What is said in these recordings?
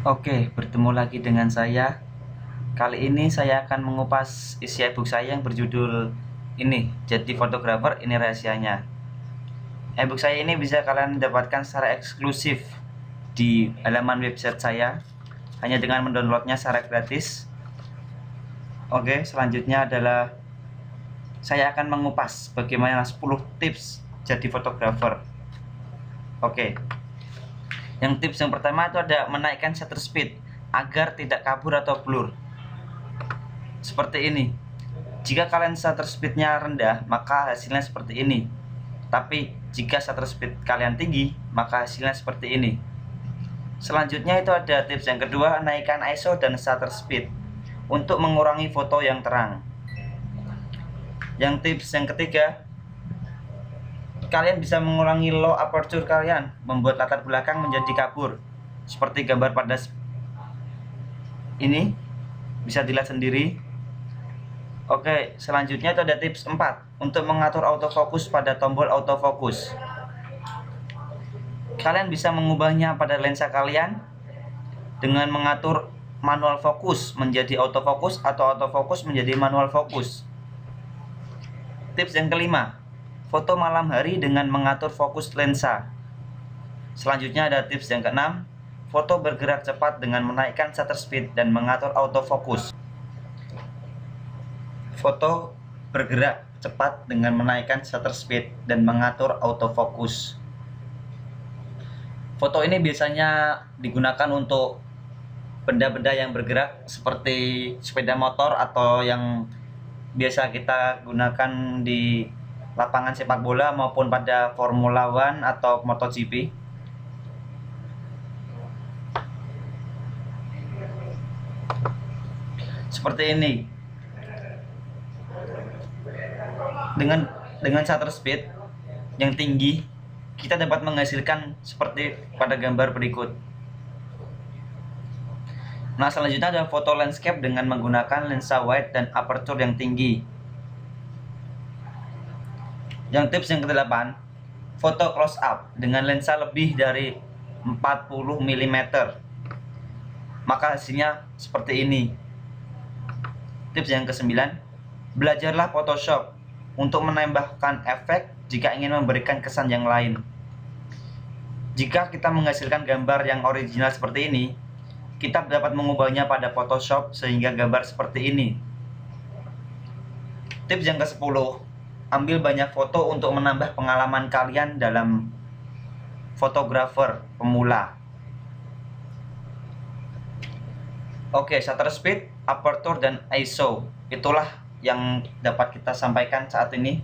Oke, bertemu lagi dengan saya. Kali ini saya akan mengupas isi ebook saya yang berjudul ini, Jadi Fotografer Ini Rahasianya. Ebook saya ini bisa kalian dapatkan secara eksklusif di halaman website saya hanya dengan mendownloadnya secara gratis. Oke, selanjutnya adalah saya akan mengupas bagaimana 10 tips jadi fotografer. Oke. Yang tips yang pertama itu ada menaikkan shutter speed agar tidak kabur atau blur. Seperti ini. Jika kalian shutter speednya rendah, maka hasilnya seperti ini. Tapi jika shutter speed kalian tinggi, maka hasilnya seperti ini. Selanjutnya itu ada tips yang kedua, naikkan ISO dan shutter speed untuk mengurangi foto yang terang. Yang tips yang ketiga, kalian bisa mengurangi low aperture kalian, membuat latar belakang menjadi kabur. Seperti gambar pada ini, bisa dilihat sendiri. Oke, selanjutnya itu ada tips 4 untuk mengatur autofocus pada tombol autofocus. Kalian bisa mengubahnya pada lensa kalian dengan mengatur manual fokus menjadi autofocus atau autofocus menjadi manual fokus. Tips yang kelima, foto malam hari dengan mengatur fokus lensa. Selanjutnya ada tips yang keenam, foto bergerak cepat dengan menaikkan shutter speed dan mengatur autofocus. Foto bergerak cepat dengan menaikkan shutter speed dan mengatur autofocus. Foto ini biasanya digunakan untuk benda-benda yang bergerak seperti sepeda motor atau yang biasa kita gunakan di lapangan sepak bola maupun pada Formula One atau MotoGP. Seperti ini. Dengan shutter speed yang tinggi, kita dapat menghasilkan seperti pada gambar berikut. Nah, selanjutnya ada foto landscape dengan menggunakan lensa wide dan aperture yang tinggi. Yang tips yang ke-8, foto close up dengan lensa lebih dari 40 mm. Maka hasilnya seperti ini. Tips yang ke-9, belajarlah Photoshop untuk menambahkan efek jika ingin memberikan kesan yang lain. Jika kita menghasilkan gambar yang original seperti ini, kita dapat mengubahnya pada Photoshop sehingga gambar seperti ini. Tips yang ke-10, ambil banyak foto untuk menambah pengalaman kalian dalam fotografer pemula. Oke, shutter speed, aperture, dan ISO. Itulah yang dapat kita sampaikan saat ini.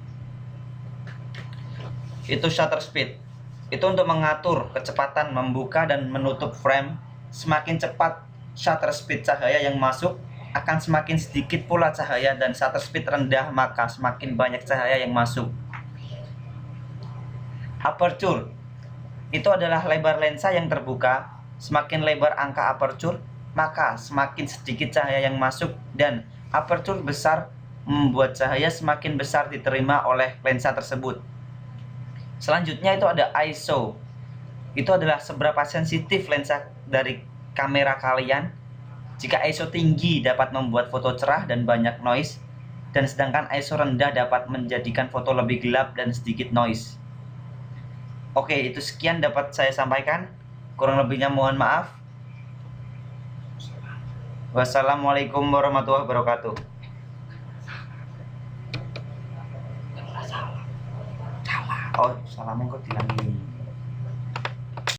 Itu shutter speed. Itu untuk mengatur kecepatan membuka dan menutup frame. Semakin cepat shutter speed cahaya yang masuk, akan semakin sedikit pula cahaya, dan shutter speed rendah maka semakin banyak cahaya yang masuk. Aperture itu adalah lebar lensa yang terbuka. Semakin lebar angka aperture, maka semakin sedikit cahaya yang masuk, dan aperture besar membuat cahaya semakin besar diterima oleh lensa tersebut. Selanjutnya itu ada ISO. Itu adalah seberapa sensitif lensa dari kamera kalian. Jika ISO tinggi dapat membuat foto cerah dan banyak noise, dan sedangkan ISO rendah dapat menjadikan foto lebih gelap dan sedikit noise. Oke, itu sekian dapat saya sampaikan. Kurang lebihnya mohon maaf. Wassalamualaikum warahmatullahi wabarakatuh. Oh, salamnya kok dilangin.